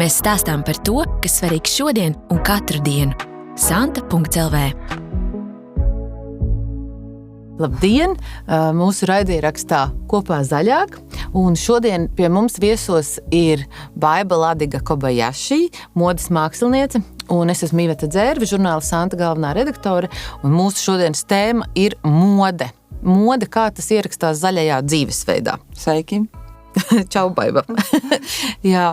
Mēs stāstām par to, kas svarīgs šodien un katru dienu. Santa.lv. Labdien! Mūsu raidierakstā Kopā zaļāk. Un šodien pie mums viesos ir Baiba Ladiga Kobayashi, modes māksliniece. Un es esmu Iveta Dzērve, žurnāla Santa galvenā redaktore. Un mūsu šodienas tēma ir mode. Mode, kā tas ierakstās zaļajā dzīvesveidā. Sveiki! Čau, Baiba! Jā.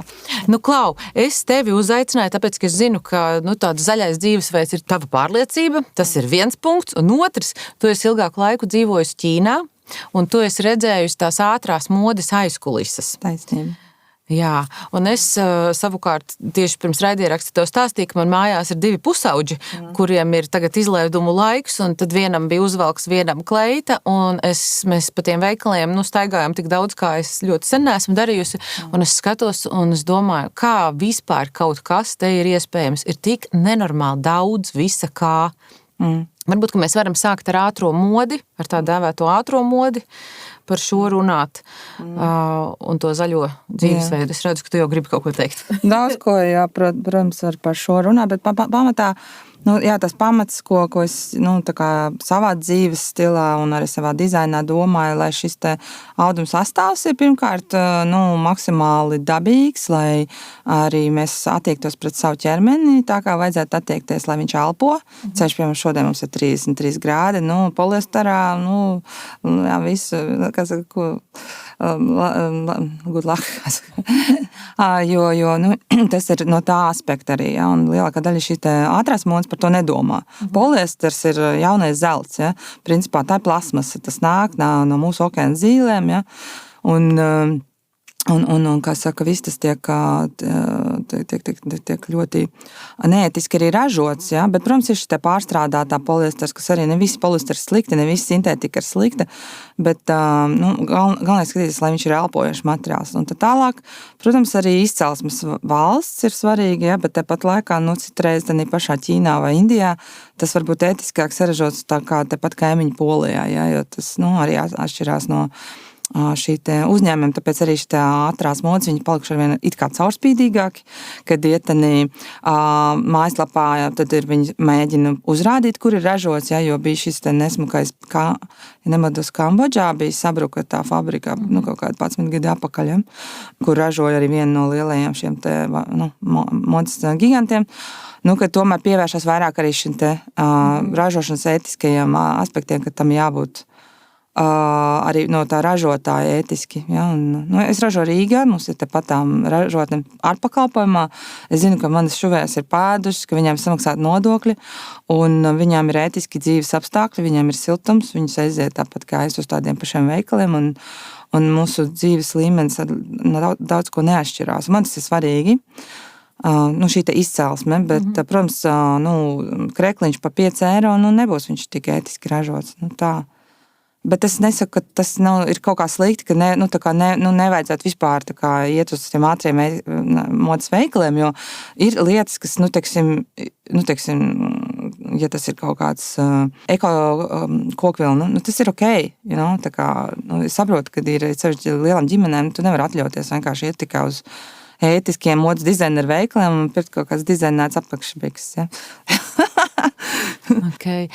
Klau, es tevi uzaicināju, tāpēc, ka es zinu, ka tāds zaļais dzīvesveids ir tava pārliecība. Tas ir viens punkts. Un otrs, tu esi ilgāku laiku dzīvojusi Ķīnā, un tu esi redzējusi tās ātrās modes aizkulises. Taisnība. Jā, un es savukārt tieši pirms raidieraksta tev stāstīju, ka man mājās ir 2 pusauģi, kuriem ir tagad izlaidumu laiks, un tad vienam bija uzvalks, vienam kleita, un mēs pa tiem veikaliem staigājām tik daudz, kā es ļoti sen neesmu darījusi, un es skatos, un es domāju, kā vispār kaut kas te ir iespējams, ir tik nenormāli daudz visa kā. Varbūt, ka mēs varam sākt ar ātro modi, ar tā dēvēto ātro modi, par šo runāt un to zaļo dzīvesveidu. Es redzu, ka tu jau gribi kaut ko teikt. Daudz ko, jā, protams, var par šo runāt, bet pamatā, tas pamats, ko es tā kā savā dzīves stilā un arī savā dizainā domāju, lai šis te auduma sastāvs ir pirmkārt maksimāli dabīgs, lai arī mēs attiektos pret savu ķermeni, tā kā vajadzētu attiekties, lai viņš elpo. Ceļš, piemēram, šodien mums ir 33 grādi, poliesterā, jā, visu, kas ir, good luck. Jo tas ir no tā aspekta arī, ja, un lielākā daļa šī ātrās modes par to nedomā. Poliesters ir jaunais zelts, ja. Principā tā ir plasmasa, tas nāk no mūsu okeāna zīlēm, ja. Un kā saka, viss tas tiek ļoti neētiski arī ražots, ja? Bet, protams, ir šī pārstrādātā poliesters, kas arī ne viss poliesters slikti, ne viss sintētika ir slikta, bet galvenais skatīties, lai viņš ir elpojošs materiāls. Un tad tālāk, protams, arī izcelsmes valsts ir svarīga, ja? Bet tepat laikā, citreiz arī pašā Ķīnā vai Indijā, tas var būt ētiskāk saražots tā kā tepat kaimiņu Polijā, ja? Jo tas arī atšķirās no šī uzņēmuma, tāpēc arī šī ātrās modes, viņi palikuši arvien it kā caurspīdīgāki, kad ietani mājaslapā, tad viņi mēģina uzrādīt, kur ir ražots, ja, jo bija šis nesmukais, ja nemaldos, Kambodžā bija sabruka tā fabrika, kaut kādi 11 gadi atpakaļ, ja, kur ražoja arī vienu no lielajiem šiem modes gigantiem, ka tomēr pievēršas vairāk arī šim ražošanas ētiskajiem aspektiem, ka tam jābūt arī no tā ražotāja ētiski. Ja? Es ražoju Rīgā, mums ir tepat tām ražotnēm ārpakalpojumā. Es zinu, ka manas šuvējas ir pēdušas, ka viņām samaksāt nodokļi, un viņām ir ētiski dzīves apstākļi, viņām ir siltums, viņas aiziet tāpat kā es uz tādiem pašiem veikaliem, un mūsu dzīves līmenis daudz ko neatšķirās. Man tas ir svarīgi. Šī izcelsme, bet, protams, krekliņš pa 5 eiro, nebūs viņš tik ētiski ražots. Tā. Bet es nesaku, ka tas ir kaut kā slikti, ka nevajadzētu vispār iet uz tiem ātriem modes veikaliem, jo ir lietas, kas, ja tas ir kaut kāds eko kokvilna, tas ir okei. Es saprotu, ka ir sevišķi lielam ģimenēm, tu nevar atļauties vienkārši iet tikai uz ētiskiem modes dizaineru veikaliem un pirkt kaut kāds dizainēts apakšbiks. Ja? Okay.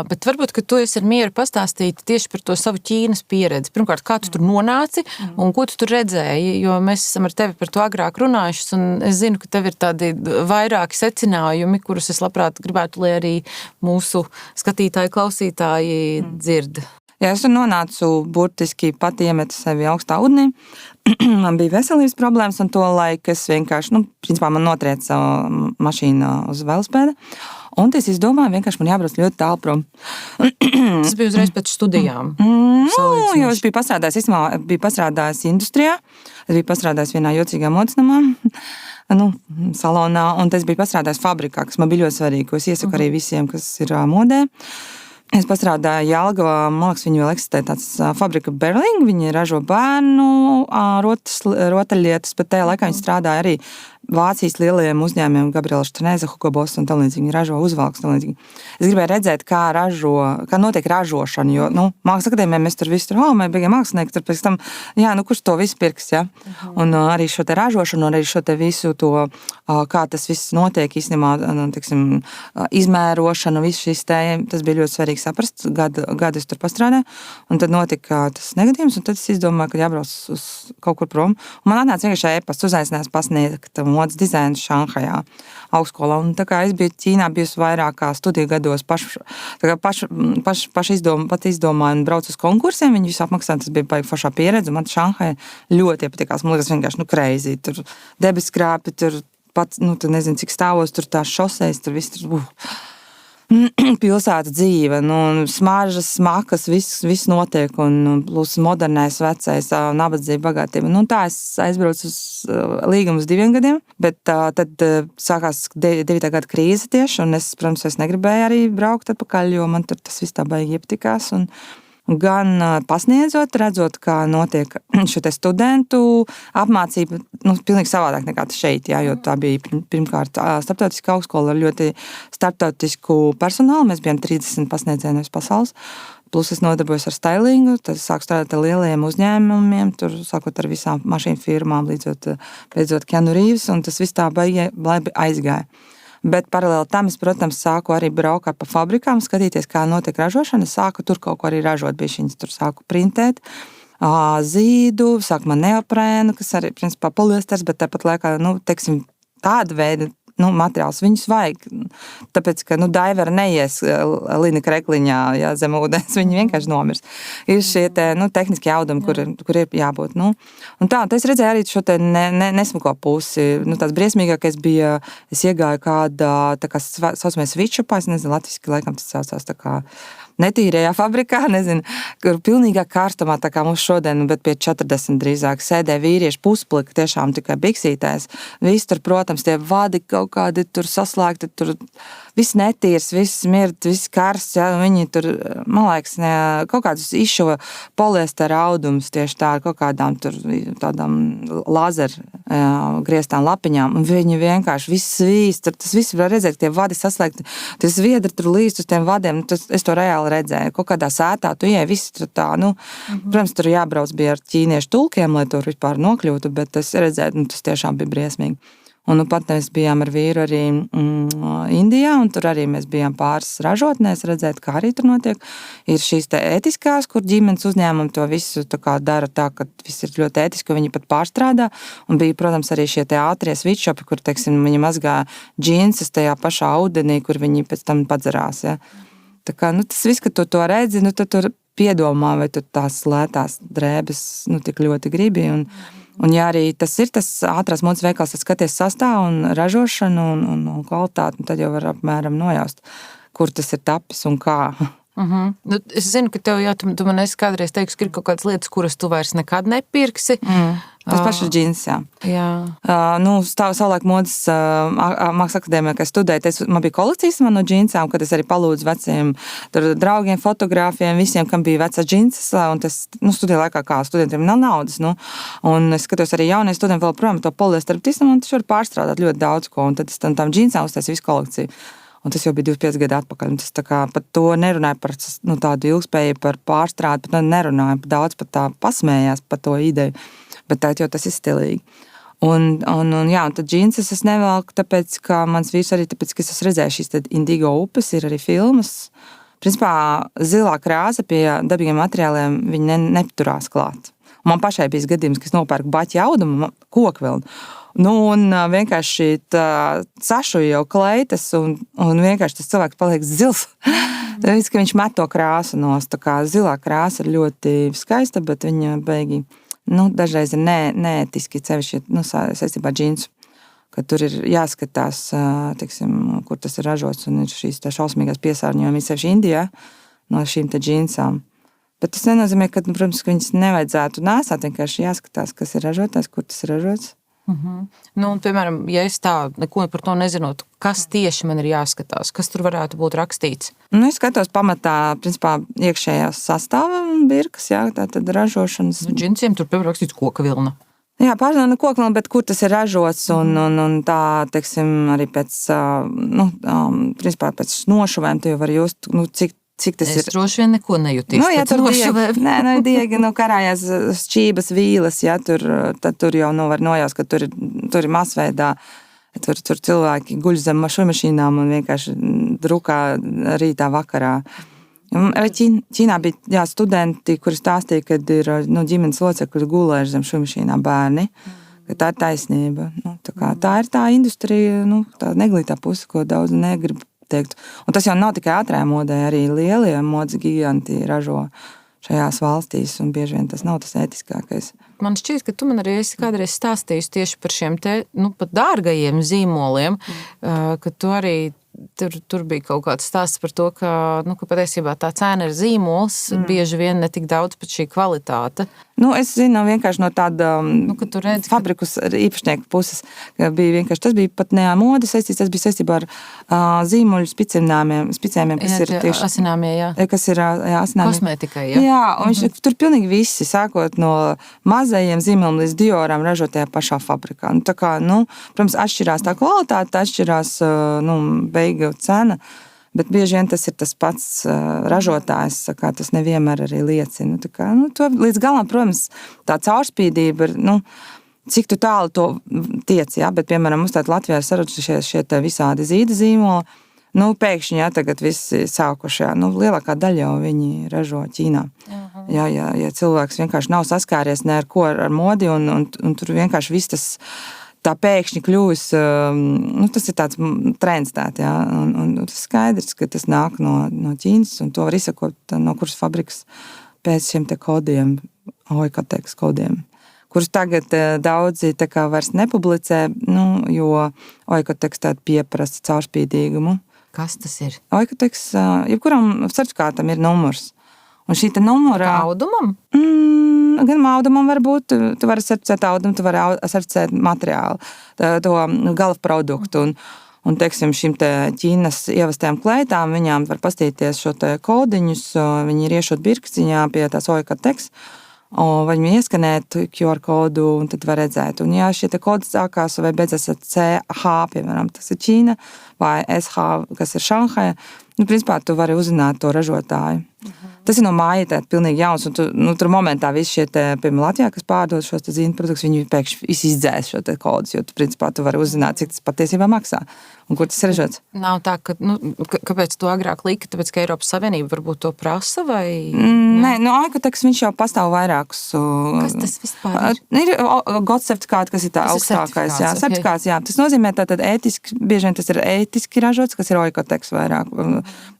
Bet varbūt, ka tu esi ar mieru pastāstīt tieši par to savu Ķīnas pieredzi. Pirmkārt, kā tu tur nonāci un ko tu tur redzēji, jo mēs esam ar tevi par to agrāk runājušas, un es zinu, ka tev ir tādi vairāki secinājumi, kurus es labprāt gribētu, lai arī mūsu skatītāji, klausītāji dzird. Jā, es tur nonācu burtiski pat iemetu sevi augstā ūdenī. Man bija veselības problēmas, un to laiku es vienkārši, principā man notriec savu mašīnu uz velospēda. Un es izdomāju, vienkārši man jābrauc ļoti tālu prom. Tas bija uzreiz pēc studijām? Jo es biju pastrādājis industrijā, es biju pastrādājis vienā jocīgā modesnamā, salonā, un es biju pastrādājis fabrikā, kas man bija ļoti svarīgi, ko es iesaku arī visiem, kas ir modē. Es pastrādāju Jelgavā, man liekas, viņi vēl eksistē tāds fabrika Berling, viņi ražo bērnu rotaļlietas, bet tajā laikā viņi strādāja arī Vācijas lielajiem uzņēmumiem, Gabriela Štanēza, Hugo Boss un tam līdzīgi. Viņi ražo uzvalkus tam līdzīgi. Es gribēju redzēt, kā notiek ražošana, jo, Mākslas akadēmijā mēs tur visu mēs bijām mākslinieki, tur pēc tam, kurš to visu pirks, ja? Un arī šo te ražošanu, arī šo te visu to, kā tas viss notiek, īstenībā, tiksim, izmērošana, viss šis tas bija ļoti svarīgi saprast, gadu es tur pastrādāju, un tad notika tas negadījums, un tad es izdomāju, ka jābrauc uz kaut kur prom. Un man atnāca vienkārši e-pasts, uzaicinājās pasniegt modes dizainu Šanhajā augstskolā. Un tā kā es biju Ķīnā bijusi vairāk kā studiju gados, paši izdomāju un braucu uz konkursiem, viņi visu apmaksāja, tas bija baigi foršā pieredze, un man Šanhaja ļoti iepatikās, man liekas vienkārši, crazy, tur debeskrāpi, tur pats, tu nezini, cik stāvos, tur tās šoseis, tur viss, tur, pilsēta dzīve, smaržas, smakas, viss notiek, un plus modernais, vecais, nabadzība, bagātība. Tā es aizbraucu uz līgumu uz 2 gadiem, bet tad sākās 9. gada krīze tieši, un es, protams, negribēju arī braukt atpakaļ, jo man tur tas viss tā baigi iepatikās, un gan pasniedzot, redzot, kā notiek šo te studentu apmācība, pilnīgi savādāk nekā šeit, jo tā bija pirmkārt starptautiska augstskola ar ļoti starptautisku personālu. Mēs bijām 30 pasniedzēji no pasaules. Plus es nodarbojos ar stylingu, tad sāku strādāt ar lielajiem uzņēmumiem, tur sākot ar visām mašīnu firmām, līdzot Keanu Reeves, un tas viss tā baigi aizgāja. Bet paralēli tam es, protams, sāku arī braukāt pa fabrikām, skatīties, kā notiek ražošana. Es sāku tur kaut ko arī ražot, bišķiņas tur sāku printēt, zīdu, sāku man neoprēnu, kas arī, principā, poliesters, bet tāpat laikā, teiksim, tāda veida materiāls viņus vajag, tāpēc, ka, daiveri neies Lina Krekliņā, zem ūdens, viņi vienkārši nomirs. Ir šie te, tehniski jaudumi, kur ir jābūt, Un tā, es redzēju arī šo te nesmuko pusi, tāds briesmīgākais bija, es iegāju kādā, tā kā saucamies Vičupā, es nezinu, latviski laikam tas saucās tā kā netīrajā fabrikā, nezinu, kur pilnīgā kārstumā, tā kā mums šodien, bet pie 40 drīzāk sēdē vīrieši pusplika, tiešām tikai biksītēs. Viss tur, protams, tie vadi kaut kādi tur saslēgti, tur viss netīrs, viss smird, viss karsts, viņi tur, man liekas, kaut kādus izšuva poliestera audumus tieši tā ar kaut kādām tur tādām lazeru grieztām lapiņām, un viņi vienkārši viss svīst, tas viss var redzēt, tie vadi saslēgti, tie zviedri tur līst uz tiem vadiem, es to reāli redzēju, kaut kādā sētā, tu ieej, visi tur tā, protams, tur jābrauc bija ar ķīniešu tulkiem, lai tur vispār nokļūtu, bet es redzēju, tas tiešām bija briesmīgi. Un pat mēs bijām ar vīru arī Indijā, un tur arī mēs bijām pāris ražotnēs redzēt, kā arī tur notiek. Ir šīs te ētiskās, kur ģimenes uzņēmumi to visu tā kā dara tā, ka viss ir ļoti ētiski, viņi pat pārstrādā. Un bija, protams, arī šie te ātrie switch-shopi, kur, teiksim, viņi mazgā džinses tajā pašā ūdenī, kur viņi pēc tam padzerās, Tā kā, tas viss, ka tu to redzi, tad tur piedomā, vai tu tās lētās drēbes, tik ļoti gribi. Un ja arī tas ir tas ātrās modes veikals, tad skaties sastāvu un ražošanu un kvalitāti, tad jau var apmēram nojaust, kur tas ir tapis un kā. Es zinu, ka tev jau, tu man esi kādreiz teiksi, ka ir kaut kādas lietas, kuras tu vairs nekad nepirksi. Tas pašas džins, jā. Savulaik modes Mākslas akadēmijā, kad studēju, man bija kolekcijas no džinsām, kad es arī palūdzu veciem draugiem, fotogrāfiem, visiem, kam bija vecas džinses, un tas, studiju laikā kā studentiem nav naudas, un es skatos arī jaunie studenti vēl projām to poliesteru, un tas var pārstrādāt ļoti daudz ko, un tad es tām džinsām uztaisīju visu kolekciju. Un tas jau bija 25 gadi atpakaļ. Tas tā kā par to nerunāja par tādu ilgspēju, par pārstrādi, pat nerunāja, daudz pat tā pasmējās par to ideju. Bet tā jau tas ir stilīgi. Un tad džinses es nevelku, tāpēc, ka mans vīrs arī, tāpēc, ka es esmu redzējis šīs indigo upes, ir arī filmas. Principā zilā krāsa pie dabīgiem materiāliem, viņi neturās klāt. Un man pašai bija gadījums, ka es nopērku baķi audumu, kokvilnu. Un vienkārši sašu jau kleitas, un vienkārši tas cilvēks paliek zils. Tāpēc, ka viņš met to krāsu nost. Tā kā zilā krāsa ir ļoti skaista, bet viņa beigi, dažreiz ir neētiski cevišķi, saistībā ar džinsu. Ka tur ir jāskatās, teiksim, kur tas ir ražots, un ir šīs šausmīgās piesārņojumi, sevišķi Indijā, no šīm te džinsām. Bet tas nenozīmē, ka, protams, ka viņas nevajadzētu nēsāt, vienkārši jāskatās, kas ir ražotājs, kur tas ir ražots. Nu, un, piemēram, ja es tā neko par to nezinotu, kas tieši man ir jāskatās, kas tur varētu būt rakstīts? Nu, es skatos pamatā, principā, iekšējās sastāva birkas, jā, tātad ražošanas. Nu, džinsiem tur, piemēram, rakstīts koka vilna. Jā, pārsvarā koka vilna, bet kur tas ir ražots un tā, teiksim, arī pēc, principā, pēc nošuvēm tu jau vari just, cik tas ir. Es droši vien neko nejūtīšu. Ja tur ir diegi, karājās šķības vīles, ja, tad tur jau var nojaust, ka tur ir masveidā. Tur cilvēki guļ zem šujmašīnām un vienkārši drukā rītā vakarā. Ķīnā bija studenti, kuri stāstīja, kad ir ģimenes locekļi gulējuši zem šujmašīnām bērni. Tā ir taisnība. Tā ir tā industrija, tā neglītā puse, ko daudz negrib teikt. Un tas jau nav tikai ātrā modē, arī lielie modes giganti ražo šajās valstīs, un bieži vien tas nav tas ētiskākais. Man šķiet, ka tu man arī esi kādreiz stāstījis tieši par šiem te, pat dārgajiem zīmoliem, ka tu arī tur bija kaut kāds stāsts par to, ka patiesībā tā cena ir zīmols, bieži vien ne tik daudz pat šī kvalitāte. Es zinu vienkārši no tāda fabrikas īpašnieku puses, ka bija vienkārši, tas bija pat ne ar modi saistīts, tas bija saistībā ar zīmuļu spicējumiem, kas ir tieši asināmie, jā. Kas ir asināmie. Kosmētikai, jā. Jā, un tur pilnīgi visi, sākot no mazajiem zīmoliem līdz Diorām ražo tajā pašā fabrikā. Protams, atšķirās tā kvalitāte, atšķirās beigu cena, bet bieži vien tas ir tas pats ražotājs, kā tas nevienmēr arī liecina. To līdz galam, protams, tā caurspīdība ir, cik tu tālu to tiec, jā, bet, piemēram, mums tātad Latvijā ir saradušies šie visādi zīda zīmoli, pēkšņi, jā, tagad visi sākuši, lielākā daļa jau viņi ražo Ķīnā. Ja cilvēks vienkārši nav saskāries ne ar ko ar modi, un tur vienkārši viss tas tā pēkšņi kļūs, tas ir tāds trends tāds, jā, un tas skaidrs, ka tas nāk no Ķīnas, un to var izsakot, no kuras fabrikas pēc šiem te kodiem, Oikoteks kodiem, kurus tagad daudzi tā kā vairs nepublicē, jo Oikoteks tādu pieprasa caurspīdīgumu. Kas tas ir? Oikoteks, jebkuram certifikātam ir numurs. Un šī te numura... Audumam? Gan audumam var būt, tu vari certificēt audumu, tu vari certificēt materiālu, to gala produktu. Un teiksim, šim te Ķīnas ievestajām kleitām, viņām var pastīties šo te kodiņus, viņi ir iešot birkstiņā pie tās Oikoteks, un viņi ieskanēt QR kodu, un tad var redzēt. Un ja šie te kodi sākās vai beidzas ar CH, piemēram, tas ir Ķīna, vai SH, kas ir Šanhaja, principā tu vari uzzināt to ražotāju. Tas ir no māja pilnīgi jauns, un tur momentā visi šie, piemēram, Latvijā, kas pārdod šos zīna produktus, viņi pēkšņi izdzēs šo kodus, jo principā tu vari uzzināt, cik tas patiesībā maksā un kur tas ir ražots. Nav tā, ka, kāpēc to agrāk lika, tāpēc, ka Eiropas Savienība varbūt to prasa, vai? Nē, Oikoteks viņš jau pastāv vairākus. Kas tas vispār ir? Ir GOTS certifikāti, kas ir tā augstākais. Jā, certifikāts, jā. Tas nozīmē tātad ētiski, bieži vien tas ir ētiski ražots, kas ir Oikoteks vairāk,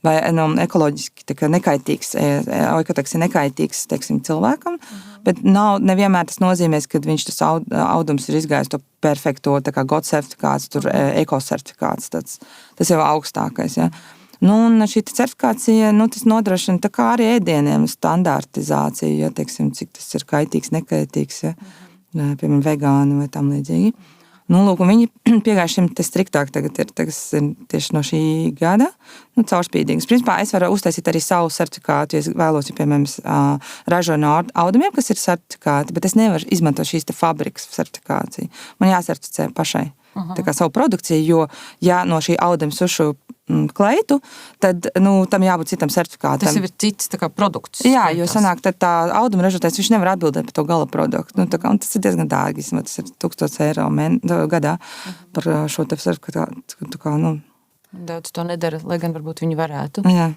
vai ekoloģiski, tā kā nekaitīgs. Oikoteks ir nekaitīgs, teiksim, cilvēkam, bet nevienmēr tas nozīmēs, ka viņš tas audums ir izgājis to perfekto, tā kā GOTS certifikāts, tur ekosertifikāts, tas jau augstākais, ja. Un šī certifikācija, tas nodrošina tā kā arī ēdieniem standartizāciju, ja, teiksim, cik tas ir kaitīgs, nekaitīgs, ja, piemēram, vegāni vai tam līdzīgi. Lūk, un viņi piegājuši šim te striktāk tagad ir tieši no šī gada, caurspīdīgs. Principā es varu uztaisīt arī savu certifikātu, ja es vēlos, ja, piemēram, ražoju no audumiem, kas ir certifikāti, bet es nevaru izmantot šīs te fabrikas certifikāciju. Man jācertificē pašai. Tā kā savu produkciju, jo, ja no šī auduma sušu kleitu, tad, tam jābūt citam certifikātam. Tas jau ir cits, tā kā produkts. Jā, jo sanāk, tad tā auduma ražotājs, viņš nevar atbildēt par to gala produktu. Un tas ir diezgan dārgi, tas ir 1000 eiro gadā par šo te certifikātu. Daudz to nedara, lai gan varbūt viņi varētu. Jā.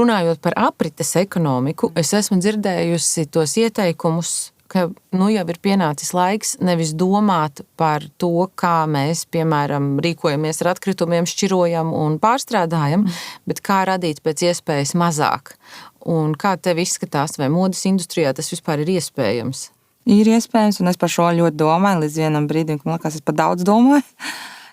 Runājot par aprites ekonomiku, es esmu dzirdējusi tos ieteikumus, ka jau ir pienācis laiks nevis domāt par to, kā mēs, piemēram, rīkojamies ar atkritumiem, šķirojam un pārstrādājam, bet kā radīt pēc iespējas mazāk. Un kā tev izskatās, vai modes industrijā tas vispār ir iespējams? Ir iespējams, un es par šo ļoti domāju, līdz vienam brīdim, ka man liekas, es par daudz domāju,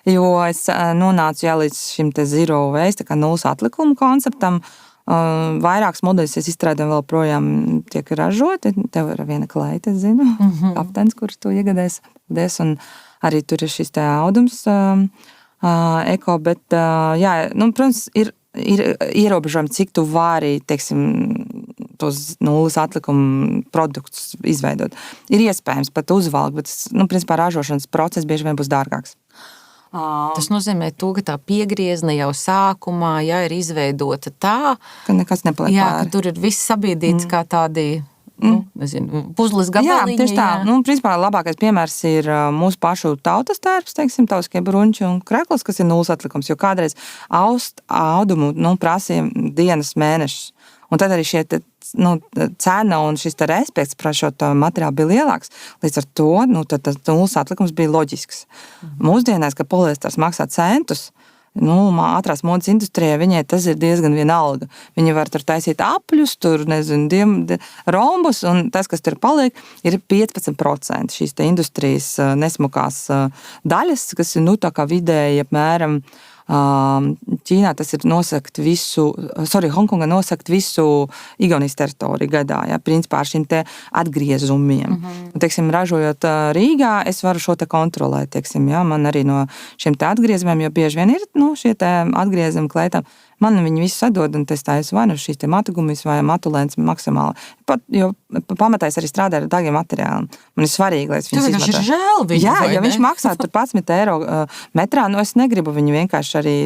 jo es nonācu līdz šim te zero waste, tā kā nulles atlikumu konceptam, Vairākas modeļus es izstrādāju vēl projām tiek ražoti. Tev ir viena kleita, es zinu, kapteinis, kurš to iegādājas. Un arī tur ir šis te audums eko, bet jā, nu, protams, ir ierobežojumi, cik tu vari, teiksim, tos nulles atlikumu produktus izveidot. Ir iespējams pat uzvalkt, bet, nu, principā ražošanas process bieži vien būs dārgāks. Tas nozīmē to, ka tā piegriezne jau sākumā ir izveidota tā, ka nekas nepaliek pāri. Ka tur ir viss sabiedīts kā tādi, nezinu, puzles gabaliņi. Jā, tieši tā. Nu, principā labākais piemērs ir mūsu pašu tautas tērps, teiksim, tauskie bruņķi un krekls, kas ir nulles atlikums, jo kādreiz aust audumu, prasīja dienas, mēnešus. Un tad arī šie cena un šis respekts par šo materiālu bija lielāks. Līdz ar to tas nulles atlikums bija loģisks. Mūsdienās, kad poliesters maksā centus, ātrās modes industrijā viņai tas ir diezgan vienalga. Viņi var tur taisīt apļus, tur, nezinu, rombus, un tas, kas tur paliek, ir 15% šīs te industrijas nesmukās daļas, kas ir, tā kā vidēji apmēram Ķīnā tas ir Hongkonga nosakt visu Igaunijas teritoriju gadā, principā ar šiem te atgriezumiem. Teiksim, ražojot Rīgā, es varu šo te kontrolēt, teiksim, man arī no šiem te atgriezumiem, jo bieži vien ir, šie te atgriezumi kleitām, man viņi visu sadod, un es taisu vai šīs te matugumis vai matulēns maksimāli. Jo pamatā es arī strādāju ar dārgiem materiāliem. Man ir svarīgi, lai es viņus izmantotu. Tas ir žēl viņu, jā, ja viņš maksā tur 11 eiro metrā, es negribu viņu vienkārši arī,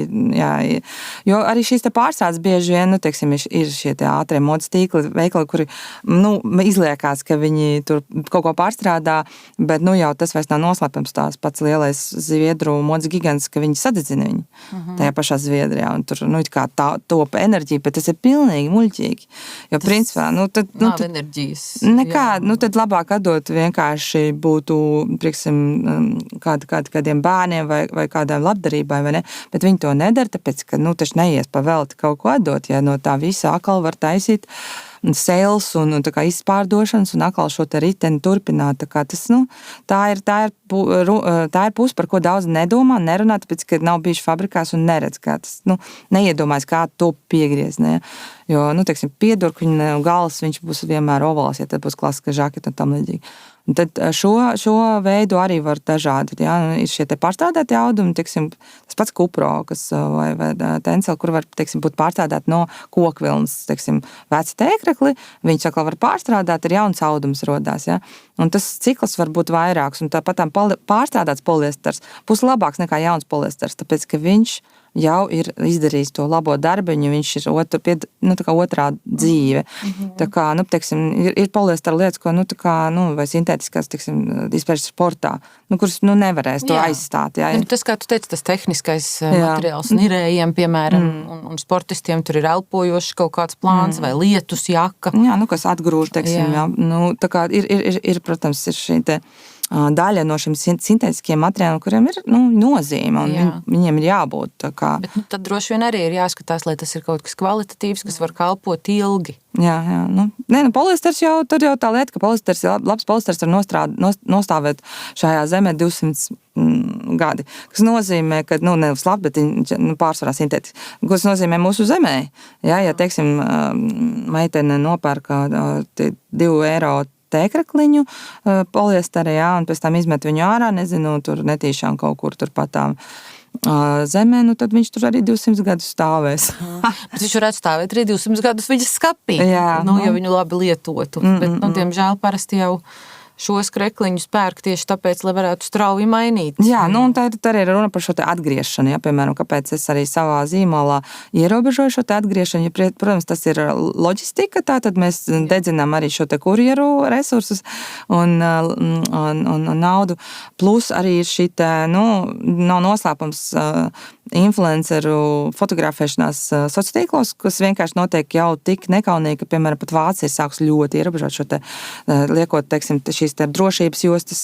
jo arī šīs te pārstrādes bieži vien, teiksim, ir šie te ātrie modes tīkli, veikali, kuri, izliekās, ka viņi tur kaut ko pārstrādā, bet, jau tas vairs nav noslēpams tās pats lielais Zviedru modes gigants, ka viņi sadedzina viņu tajā pašā Zviedrijā, un tur, it kā topa enerģija, bet tas ir pilnīgi muļķīgi. Jo, principā, nav enerģijas. Nekā, tad labāk atdot vienkārši būtu, prieksim, kādiem bērniem vai kādām labdarībai, vai ne? Bet viņi to nedara, tāpēc, ka, taču neies pavelti kaut ko atdot, ja no tā visa atkal var taisīt sales un tā kā izpārdošanas un atkal šo te riteni turpināt. Tā kā tas, tā ir puse, par ko daudz nedomā, nerunā, tāpēc, ka nav bijuši fabrikās un neredz, kā tas, neiedomājas, kā to piegriezt, ne? Jo, teiksim, piedurkņu gals, viņš būs vienmēr ovāls, ja tad būs klasiska žaketa un tam līdzīgi. Un tad šo veidu arī var dažādi, ir šie te pārstrādāti audumi, teiksim, tas pats kupro, kas, vai tenceli, kur var, teiksim, būt pārstrādāt no kokvilnas, teiksim, veci tēkrekli, viņš atkal var pārstrādāt, ir jauns audums rodās, un tas cikls var būt vairāks, un tāpat pārstrādāts poliesters būs labāks nekā jauns poliesters, tāpēc, ka viņš jau ir izdarījis to labo darbiņu, viņš ir otrā dzīve. Tā kā, teiksim, ir poliestera lietas, ko, vai sintētiskās, teiksim, izpērš sportā, kuras, nevarēs to aizstāt. Tas, kā tu teici, tas tehniskais materiāls nirējiem, piemēram, un sportistiem tur ir elpojošs kaut kāds plāns vai lietus jaka. Jā, kas atgrūž, teiksim, tā kā ir, protams, ir šī te daļa no šiem sintētiskiem materiāliem, kuriem ir nozīme, un viņiem ir jābūt. Tā kā. Bet tad droši vien arī ir jāskatās, lai tas ir kaut kas kvalitatīvs, kas var kalpot ilgi. Jā. Poliesters jau, tad jau tā lieta, ka poliesters, labs poliesters var nostāvēt šajā zemē 200 gadi, kas nozīmē, ka, nevis labi, bet pārsvarā sintētiski, kas nozīmē mūsu zemē. Ja, teiksim, meitene nopērka 2 eiro tēkrekliņu poliesterē, un pēc tam izmet viņu ārā, nezinu, tur netīšām kaut kur tur patām zemē, tad viņš tur arī 200 gadus stāvēs. Bet viņš varētu stāvēt arī 200 gadus viņas skapī, ja viņu labi lietotu. Bet, diemžēl, parasti jau šos krekliņus pērk tieši tāpēc, lai varētu strauji mainīt. Jā, un tā ir runa par šo te atgriešanu, piemēram, kāpēc es arī savā zīmolā ierobežoju šo te atgriešanu, protams, tas ir loģistika, tātad mēs dedzinām arī šo te kurjeru resursus un naudu, plus arī šī te, nav noslēpums influenceru fotografēšanās sociālos tīklos, kas vienkārši notiek jau tik nekaunīgi, ka, piemēram, pat Vācija ir sākus ļoti ierobežot šo te, liekot, teiksim, šīs te drošības jostas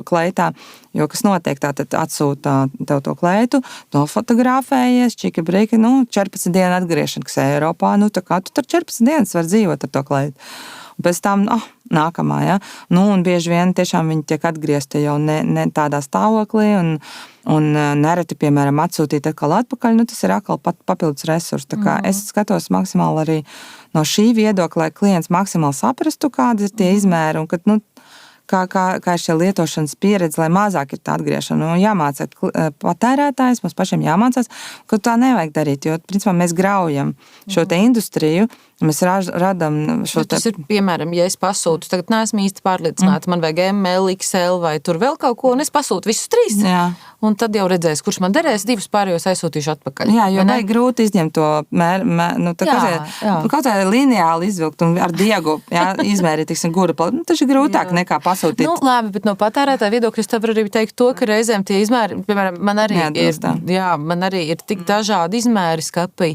kleitā, jo kas notiek, tātad atsūta tev to kleitu, nofotografējies, čiki brīki, 14 dienu atgriešana, kas Eiropā, tā kā tu tur 14 dienas var dzīvot ar to kleitu. un pēc tam nākamā. Ja? Nu, un bieži vien tiešām viņi tiek atgriezti jau ne tādā stāvoklī, un nereti, piemēram, atsūtīt atkal atpakaļ, nu, tas ir atkal papildus resursi. Tā kā es skatos maksimāli arī no šī viedokļa, lai klients maksimāli saprastu, kādas ir tie izmēri, un kad, nu, kā ir šie lietošanas pieredze, lai mazāk ir tā atgriešana. Un jāmāca patērētājs, mums pašiem jāmācās, ka tā nevajag darīt, jo, principā, mēs graujam šo te industriju, mēs radam šo te... Tas ir, piemēram, ja es pasūtu, tagad neesmu īsti pārliecināta, man vajag ML, XL vai tur vēl kaut ko, un es pasūtu visus 3. Jā. Un tad jau redzēs, kurš man derēs, 2 pārējos aizsūtīšu atpakaļ. Jā, jo vajag grūti izņemt to kaut kā lineāli izvilkt un ar diegu izmērīt, tiksim, gura platu. Nu, tas ir grūtāk nekā pasūtīt. Nu, labi, bet no patērētāja viedokļa es tev varu arī teikt to, ka reizēm tie izmēri, piemēram, man arī ir tik dažādi izmēri skapī.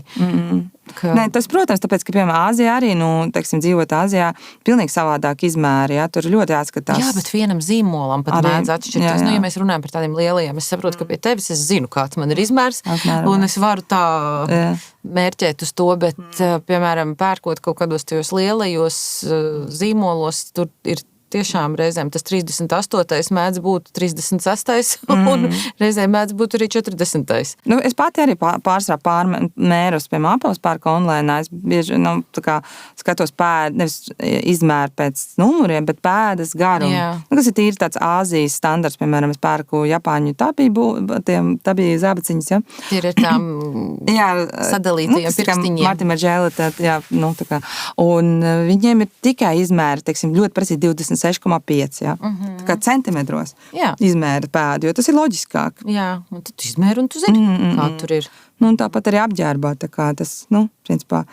Nē, tas, protams, tāpēc, ka, piemēram, Āzijā arī, dzīvot Āzijā, pilnīgi savādāk izmēri, tur ļoti jāskatās. Jā, bet vienam zīmolam pat mēdz atšķirties. Nu, ja mēs runājam par tādiem lielajiem, es saprotu, ka pie tevis es zinu, kāds man ir izmērs, un es varu tā mērķēt uz to, bet, piemēram, pērkot kaut kādos tajos lielajos zīmolos, tur ir tiešām reizēm tas 38. mēdz būt 36. un reizēm mēdz būt arī 40. Nu, es pati arī pārsvarā pārmērus, piemēram, Apavas pērku online. Es bieži skatos nevis izmēru pēc numuriem, bet pēdas garumu. Kas ir tīri tāds Āzijas standarts, piemēram, es pērku Japāņu tabiju zābaciņas. Ja? Tie ir tām sadalītajiem pirkstiņiem. Marti Marģēla, tā kā. Un viņiem ir tikai izmēri, ļoti precīzi 26,5, ja? Tā kā centimetros izmēra pēdu, jo tas ir loģiskāk. Jā, un tad tu izmēri un tu zini, kā tur ir. Nu, un tāpat arī apģērbā, tā kā tas, principā,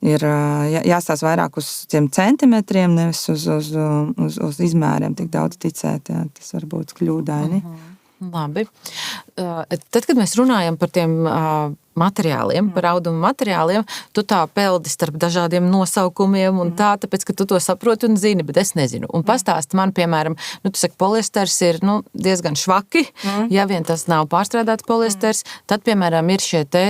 ir jāstās vairāk uz tiem centimetriem, nevis uz izmēriem tik daudz ticēt, jā, tas var būt kļūdaini. Labi. Tad, kad mēs runājam par tiem materiāliem, par audumu materiāliem, tu tā peldi starp dažādiem nosaukumiem un tā, tāpēc, ka tu to saproti un zini, bet es nezinu. Un pastāsti man, piemēram, tu saki, poliesters ir diezgan švaki, ja vien tas nav pārstrādāts poliesters, tad, piemēram, ir šie te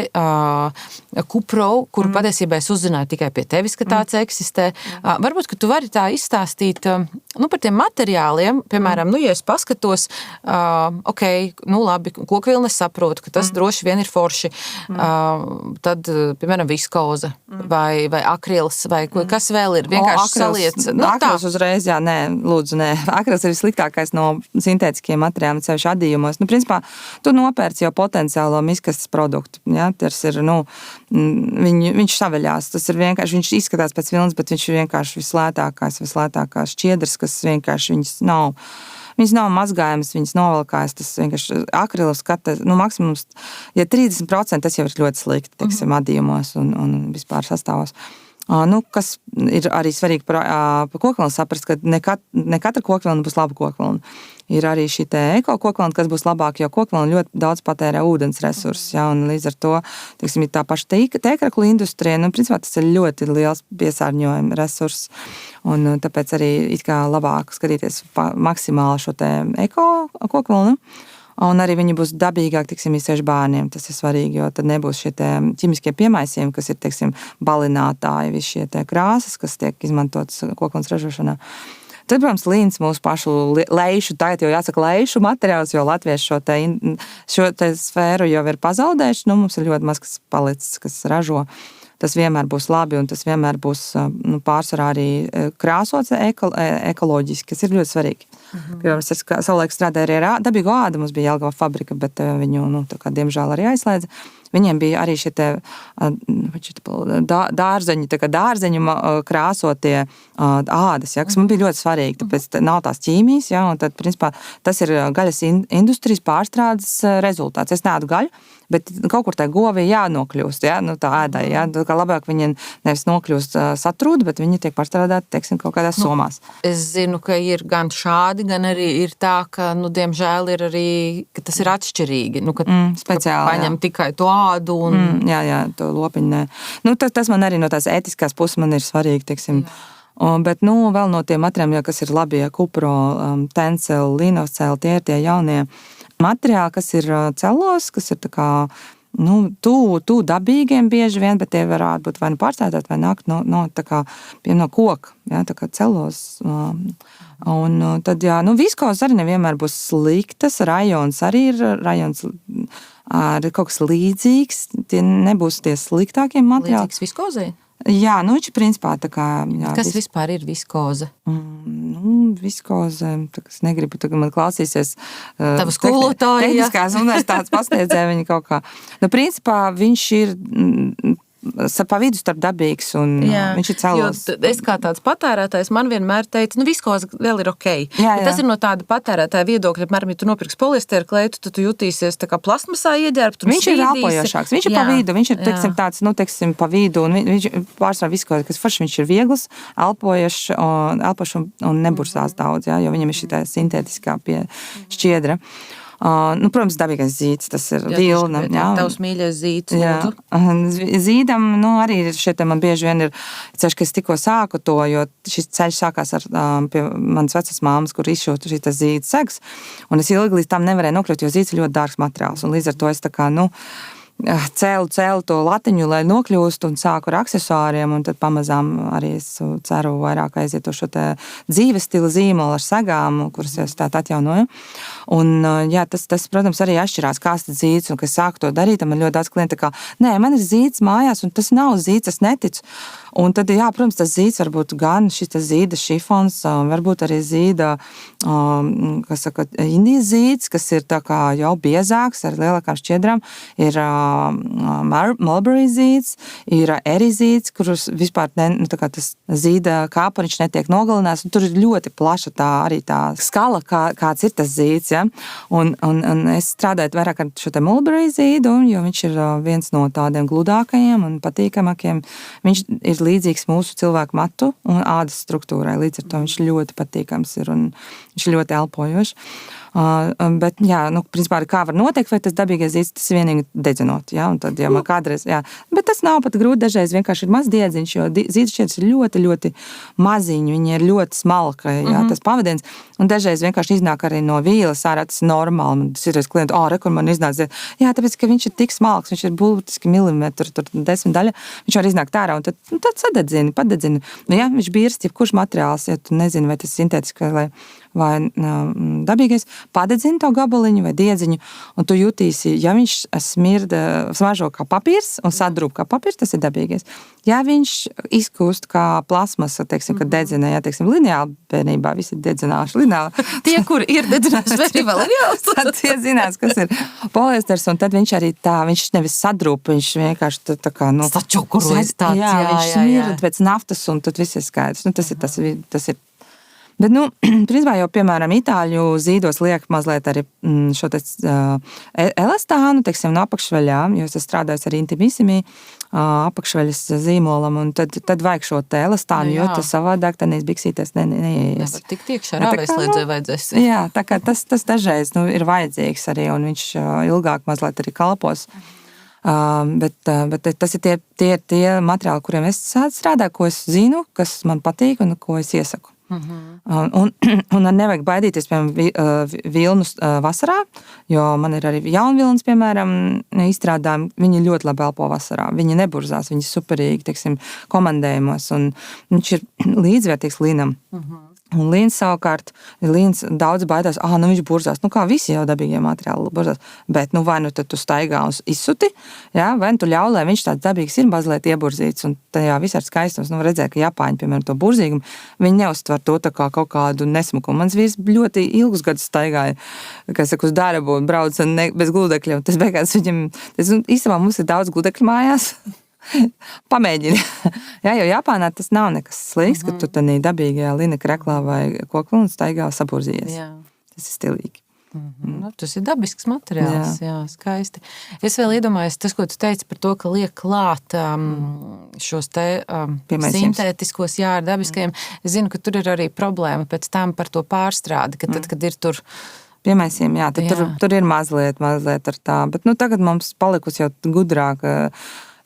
kupro, kuru patiesībā es uzzināju tikai pie tevis, ka tāds eksistē. Varbūt, ka tu vari tā izstāstīt par tiem materiāliem, piemēram, ja es paskatos, labi, kokvilni es saprotu, ka tas droši vien ir forši. Tad, piemēram, viskoza vai akrils, vai kas vēl ir, vienkārši saliec. Akrils uzreiz, lūdzu, nē. Akrils ir vissliktākais no sintētiskiem materiāliem, sevišķi adījumos. Principā, tu nopērci jau potenciālo miskastes produktu. Ja? Tas ir, viņš saveļās. Tas ir vienkārši, viņš izskatās pēc vilnas, bet viņš ir vienkārši vislētākās šķiedras, kas vienkārši viņas nav. Viņas nav mazgājamas, viņas novalkājas, tas vienkārši akrils skata, maksimums, ja 30%, tas jau ir ļoti slikti, teiksim, adījumos un vispār sastāvos. Kas ir arī svarīgi par kokvilnu saprast, ka ne katra kokvilna būs laba kokvilna. Ir arī šī te eko kokvilna, kas būs labāk, jo kokvilna ļoti daudz patērē ūdens resursus, un līdz ar to, teiksim, ir tā paša tēkraklu industrija, principā tas ir ļoti liels piesārņojuma resurss, un tāpēc arī it kā labāk skatīties maksimāli šo te eko kokvilnu. Un arī viņi būs dabīgāk, tiksim, īpaši bērniem. Tas ir svarīgi, jo tad nebūs šie ķimiskie piemaisījumi, kas ir, teiksim, balinātāji, visi šie krāsas, kas tiek izmantotas kokvilnas ražošanā. Tad, protams, līns mūsu pašu leišu, tagad jau jāsaka leišu materiāls, jo latvieši šo te sfēru jau ir pazaudējuši. Mums ir ļoti maz, kas palicis, kas ražo. Tas vienmēr būs labi, un tas vienmēr būs pārsvarā arī krāsots ekoloģiski, kas ir ļoti svarīgi. Piemēram, es savulaik strādāju arī ar dabīgo ādu, mums bija Jelgava fabrika, bet viņu, diemžēl arī aizslēdza. Viņiem bija arī šie dārzeņu krāsotie ādas, kas man bija ļoti svarīgi, tāpēc nav tās ķīmijas, un tad, principā, tas ir gaļas industrijas pārstrādes rezultāts. Es neēdu gaļu, bet kaut kur tā govī jānokļūst, tā ēdai, kā labāk viņi nevis nokļūst satrūdi, bet viņi tiek pārstrādāti, teiksim, kaut kādās somās. Es zinu, ka ir gan šādi, gan arī ir tā, ka, diemžēl ir arī, ka tas ir atšķirīgi, speciāli, paņem tikai to ādu un... Jā, to lopiņu, nē. Tas man arī no tās ētiskās puses man ir svarīgi, teiksim. Bet, vēl no tiem materiāliem, kas ir labie, kupro, tenceli, linoceli, tie ir tie jaunie materiāli, kas ir celos, kas ir tā kā tu dabīgiem bieži vien, bet tie varētu būt vai nu pārstrādāt, vai nākt no koka, jā, tā kā celos. Un tad, jā, viskoze arī nevienmēr būs sliktas, rajons arī ir kaut kas līdzīgs, tie nebūs tie sliktākie materiāli. Līdzīgs viskozei? Jā, viņš principā tā kā... Jā, kas vispār ir viskoze? Viskoze, es negribu, tagad man klausīsies Tava skolotāja. Tehniskās universitātes pasniedzēja viņa kaut kā. Principā viņš ir pa vidu starp dabīgs un viņš ir celos. Es kā tāds patērētājs, man vienmēr teica, viskoze vēl ir okei. Jā. Tas ir no tāda patērētāja viedokļa, apmēram, ja tu nopirksi poliesteru kleitu, tad tu jutīsies tā kā plastmasā ieģērbt un viņš ir elpojošāks, viņš ir pa vidu, viņš ir, tāds, pa vidu, un viņš pārsvarā viskoze, kas forši viņš ir viegls, elpojošs un nebursās daudz, jā, jo viņam ir šī tā sintētiskā šķiedra. Protams, dabīgais zīds, tas ir vilna. Tavs mīļais zīds. Zīdam, arī šeit man bieži vien ir ceļš, ka es tikko sāku to, jo šis ceļš sākās ar pie manas vecas māmas, kur izšūtu šī zīda segs, un es ilgi līdz tam nevarēju nokļūt, jo zīds ir ļoti dārgs materiāls, un līdz ar to es tā kā, cēlu to latiņu, lai nokļūstu un sāku ar aksesuāriem, un tad pamazām arī es ceru vairāk aiziet to šo te dzīves stila zīmolu ar segām, kuras es tātad atjaunoju. Un, jā, tas, protams, arī atšķirās, kāds tas zīds, un kad sāku to darīt, man ļoti daudz klienti kā, nē, man ir zīds mājās, un tas nav zīds, es neticu. Un tad, jā, protams, tas zīds varbūt gan šis zīda šifons, varbūt arī zīda, kas saka, Indijas zīds, kas ir tā kā jau biezāks ar lielākām šķiedrām, ir mulberry zīds, ir eri zīds, kurus vispār tas zīda kāpariņš netiek nogalināts, un tur ir ļoti plaša arī tā skala, kāds ir tas zīds, ja? Un es strādāju vairāk ar šo te mulberry zīdu, jo viņš ir viens no tādiem gludākajiem un patīkamākiem. Viņš ir līdzīgs mūsu cilvēku matu un ādas struktūrai, līdz ar to viņš ļoti patīkams ir un viņš ir ļoti elpojošs. Bet, jā, principā, kā var noteikt, vai tas dabīgais zīds, tas vienīgi dedzinot, jā, un tad, ja man kādreiz, jā, bet tas nav pat grūti, dažreiz vienkārši ir maz diedziņš, jo zīda šķiedras ir ļoti, ļoti maziņi, viņi ir ļoti smalka, jā, tas pavadiens, un dažreiz vienkārši iznāk arī no vīles ārā, tas ir normāli, man tas ir klienti, rekur man iznāc, jā, tāpēc, ka viņš ir tik smalks, viņš ir būtiski milimetru, tur 10 daļa, viņš var iznākt ārā, un tad sadedzini, padedzini, jā, viņš bīrst, jebkurš materiāls, ja tu nezini, vai tas sintētiski vai dabīgais, padedzini to gabaliņu vai diedziņu, un tu jutīsi, ja viņš smaržo kā papīrs un sadrūp kā papīrs, tas ir dabīgais. Ja viņš izkūst kā plasmasa, teiksim, kad dedzinē, ja, teiksim, lineāli bērnībā, visi ir dedzināši lineāli. Tie, kur ir dedzināši vēl lineāli, tad tie zinās, kas ir poliesters, un tad viņš arī viņš nevis sadrūp, viņš vienkārši tā kā, sačukurojas tāds, jā, viņš smirda pēc naftas, un tad viss ir skaidrs. Tas ir. Bet, principā jau, piemēram, itāļu zīdos liek mazliet arī šo elastānu, teiksim, no apakšveļā, jo es strādāju arī Intimissimi apakšveļas zīmolam, un tad vajag šo te elastānu, jo tas savādāk tad biksīties neieies. Nevar tik tiekšā rāvēslēdzē vajadzēs. Jā, tā kā tas dažreiz ir vajadzīgs arī, un viņš ilgāk mazliet arī kalpos. Bet tas ir tie materiāli, kuriem es strādāju, ko es zinu, kas man patīk un ko es iesaku. Un nevajag baidīties, piemēram, vilnus vasarā, jo man ir arī jaunvilnas, piemēram, izstrādājumi, viņi ļoti labi elpo vasarā, viņi neburzās, viņi superīgi, teiksim, komandējumos, un viņš ir līdzvērtīgs līnam. Un līns savukārt, daudz baidās, viņš burzās, kā visi jau dabīgie materiāli burzās, bet, vai tad tu staigā un izsuti, jā, vai tu ļauj, lai viņš tāds dabīgs ir mazliet ieburzīts, un tajā visā ir skaistums, redzēt, ka Japāņi, piemēram, to burzīgumu, viņi neuztver to tā kā kaut kādu nesmukumu. Mans vīrs ļoti ilgus gadus staigāja, kā saka, uz darbu un brauca bez gludekļa, un tas beigās viņam, īstenībā mums ir daudz gludekļu mājās, pamēģini. Jā, jo Japānā tas nav nekas slikts, ka tu tādā dabīgajā lina kreklā vai kokvilnu staigā saburzījies. Jā. Tas ir stilīgi. Tas ir dabisks materiāls, jā, skaisti. Es vēl iedomājos tas, ko tu teici par to, ka liek klāt šos te sintētiskos, ar dabiskajiem. Es zinu, ka tur ir arī problēma pēc tam par to pārstrādi, ka tad, kad ir tur piemaisiem, tad tur ir mazliet ar tā, bet tagad mums palikusi jau gudrāk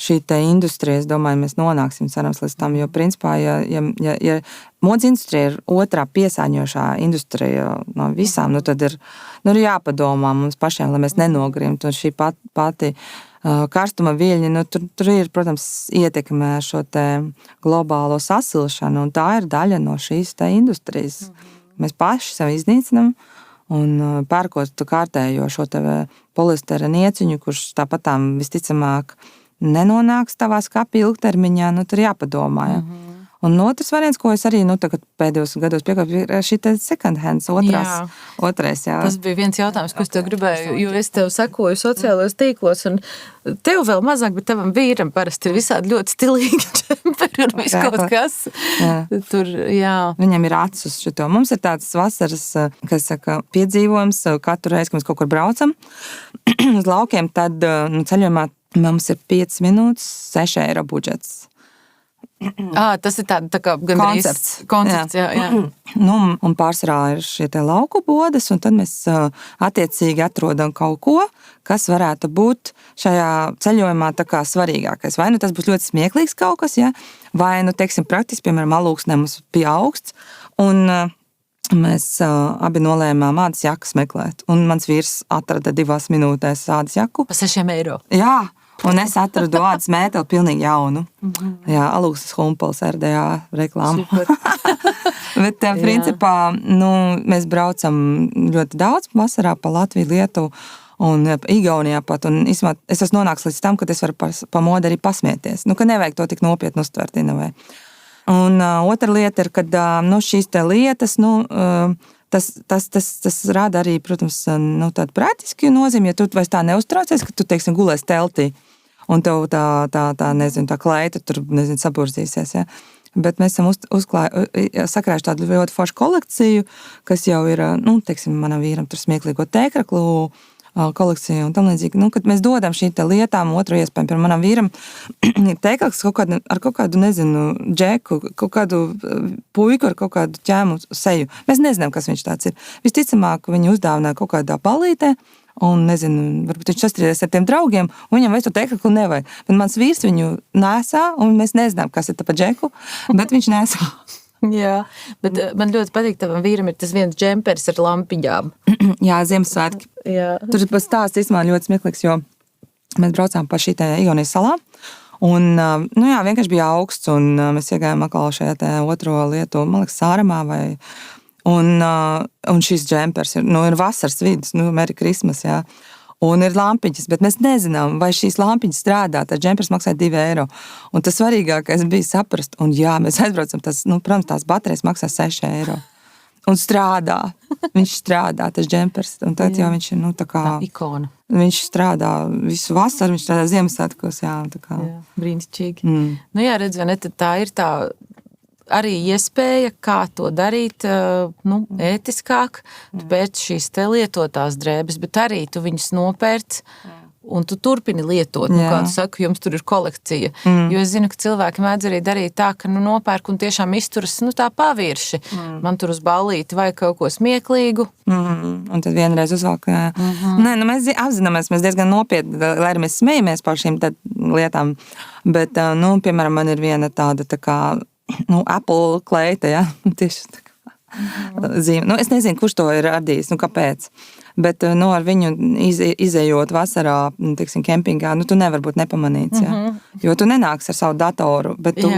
šī te industrija, es domāju, mēs nonāksim cerams līdz tam, jo principā, ja modes industrija ir otrā piesāņošā industrija no visām, tad ir jāpadomā mums pašiem, lai mēs nenogrimtu. Un šī pati karstuma viļņi, tur ir, protams, ietekmē šo te globālo sasilšanu, un tā ir daļa no šīs te industrijas. Mēs paši sev iznīcinam, un pērkot kārtējo šo te poliestera nieciņu, kurš tāpatām visticamāk nenonāks tavā skapī ilgtermiņā, tur jāpadomā. Ja? Un otrs variants, ko es arī tagad pēdējos gados piekāpju, ir šī second hands, otrais. Jā. Tas bija viens jautājums, ko es tev gribēju, jo es tev sekoju sociālajos tīklos, un tev vēl mazāk, bet tavam vīram parasti ir visādi ļoti stilīgi džemperi un viss kaut kas. Jā. Tur, jā. Viņam ir acis uz šito. Mums ir tāds vasaras, kas saka, piedzīvojums, katru reizi, kad mēs kaut kur braucam uz laukiem, tad ceļojumā mums ir 5 minūtes, 6 eiro budžets. Tas ir tā kā koncepts, jā. Un pārsvarā ir šie te lauku bodes, un tad mēs attiecīgi atrodam kaut ko, kas varētu būt šajā ceļojumā tā kā svarīgākais. Vai tas būs ļoti smieklīgs kaut kas, ja? Vai, teiksim, praktiski, piemēram, alūksnē mums bija augsts, un mēs abi nolēmām ādas jakas meklēt. Un mans vīrs atrada 2 minūtēs ādas jaku. Pa 6 eiro. Jā. Un es atradu ādas mēteli pilnīgi jaunu. Jā, alūksnes humpals RDA reklāma. Bet, principā, mēs braucam ļoti daudz vasarā pa Latviju, Lietuvu un Igaunijā pat. Un es esmu nonāks līdz tam, kad es varu pa modi arī pasmieties. Ka nevajag to tik nopietni uztvert, nevajag. Un otra lieta ir, kad šīs te lietas, tas rada arī, protams, tādu praktisku nozīmi, ja tu vairs tā neuztraucies, ka tu, teiksim, gulēs teltī un tev tā kleita tur, saburzīsies, ja. Bet mēs esam sakrājuši tādu ļoti foršu kolekciju, kas jau ir, teiksim, manam vīram tur smieklīgo tēkraklu kolekciju un tam līdzīgi. Kad mēs dodam šī lietām otru iespēju, piemēram, manam vīram ir tēkraks ar kaut kādu, nezinu, džeku, kaut kādu puiku ar kaut kādu ķēmu seju. Mēs nezinām, kas viņš tāds ir. Visticamāk, viņu uzdāvināja kaut kādā palītē, un, nezinu, varbūt viņš sastrīdies ar tiem draugiem, un viņam vairs to tēkraklu nevajag. Bet mans vīrs viņu nesā, un mēs nezinām, kas ir tā pa džeku, bet viņš nesā. Jā, bet man ļoti patīk, tavam vīram ir tas viens džemperis ar lampiņām. Jā, Ziemassvētki. Jā. Tur ir stāsts īstenībā ļoti smieklīgs, jo mēs braucām pa šī Igaunijas salā, un, vienkārši bija augsts, un mēs iegājām atkal šajā otro lietu, man liekas, Sāremā vai... Un šis džempers ir vasaras vidus, Merry Christmas, jā. Un ir lampiņas, bet mēs nezinām, vai šīs lampiņas strādā. Tā džempers maksā 2 eiro. Un tas svarīgākais bija saprast, un jā, mēs aizbraucam, protams, tās baterijas maksā 6 eiro. Un strādā. Viņš strādā, tas džempers. Un tad jau viņš ir, tā kā... Tā ikona. Viņš strādā visu vasaru, viņš strādā Ziemassvētkos, jā. Tā kā... Jā, brīnišķīgi. Jā, redz, vai ne, tad tā ir tā... arī iespēja, kā to darīt ētiskāk, pēc šīs te lietotās drēbes, bet arī tu viņus nopērc un tu turpini lietot. Kā tu saki, jums tur ir kolekcija. Jo es zinu, ka cilvēki mēdz arī darīt tā, ka nopērk un tiešām izturas tā pavirši. Man tur uz ballīti vai kaut ko smieklīgu. Un tad vienreiz uzvalk. Nē, mēs apzināmies, mēs diezgan nopietni, lai arī mēs smejamies par šīm lietām, bet, piemēram, man ir viena tāda tā kā Apple kleita, ja? Tieši tā kā zīme. Es nezinu, kurš to ir radījis, kāpēc. Bet ar viņu izejot vasarā, teiksim, kempingā, tu nevar būt nepamanīts, ja? Jo tu nenāks ar savu datoru, bet tu...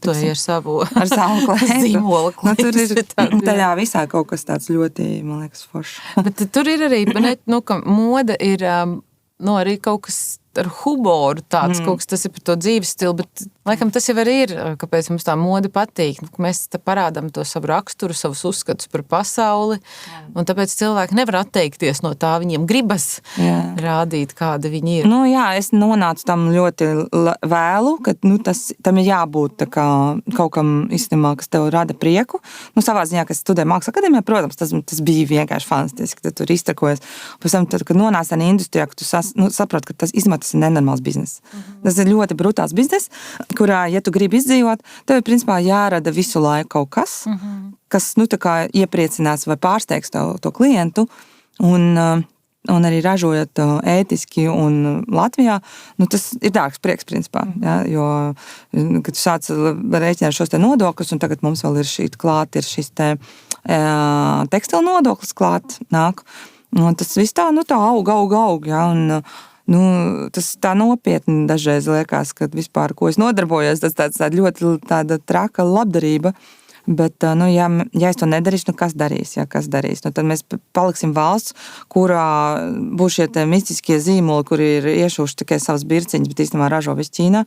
To ir savu kleitu. Zīmola kleitu. Tur ir tajā visā kaut kas tāds ļoti, man liekas, foršs. Bet tur ir arī, ka moda ir arī kaut kas ar humoru tāds, kaut kas tas ir par to dzīves stilu, bet laikam tas jau arī ir, kāpēc mums tā mode patīk. Mēs te parādām to savu raksturu, savus uzskatus par pasauli, un tāpēc cilvēki nevar atteikties no tā, viņiem gribas rādīt, kāda viņi ir. Es nonācu tam ļoti vēlu, ka tam ir jābūt tā kā kaut kam īstenībā, kas tev rada prieku. Savā ziņā, kas studē mākslas akadēmijā, protams, tas bija vienkārši fantastiski, tad tur iztrakojas. Pēc tam, kad nonāc tādā industrijā, ka tu saproti, ka tas ir nenormāls biznes. Tas ir ļoti brutāls biznes, kurā, ja tu gribi izdzīvot, tev ir principā jārada visu laiku kaut kas, kas tā kā iepriecinās vai pārsteigs to klientu. Un un arī ražojot ētiski un Latvijā, tas ir dārgs prieks, principā. Ja, jo, kad tu sāc rēķināt šos te nodokļus, un tagad mums vēl ir šis te tekstilu nodoklis klāt nāk, un tas viss tā aug, ja, un tas tā nopietni dažreiz liekas, kad vispār, ko es nodarbojos, tas tāda ļoti tāda traka labdarība. Bet, ja es to nedarīšu, kas darīs? Ja, kas darīs? Tad mēs paliksim valsts, kurā būs šie te mistiskie zīmoli, kuri ir iešūši tikai savas birciņas, bet īstenībā ražo visu Ķīnā.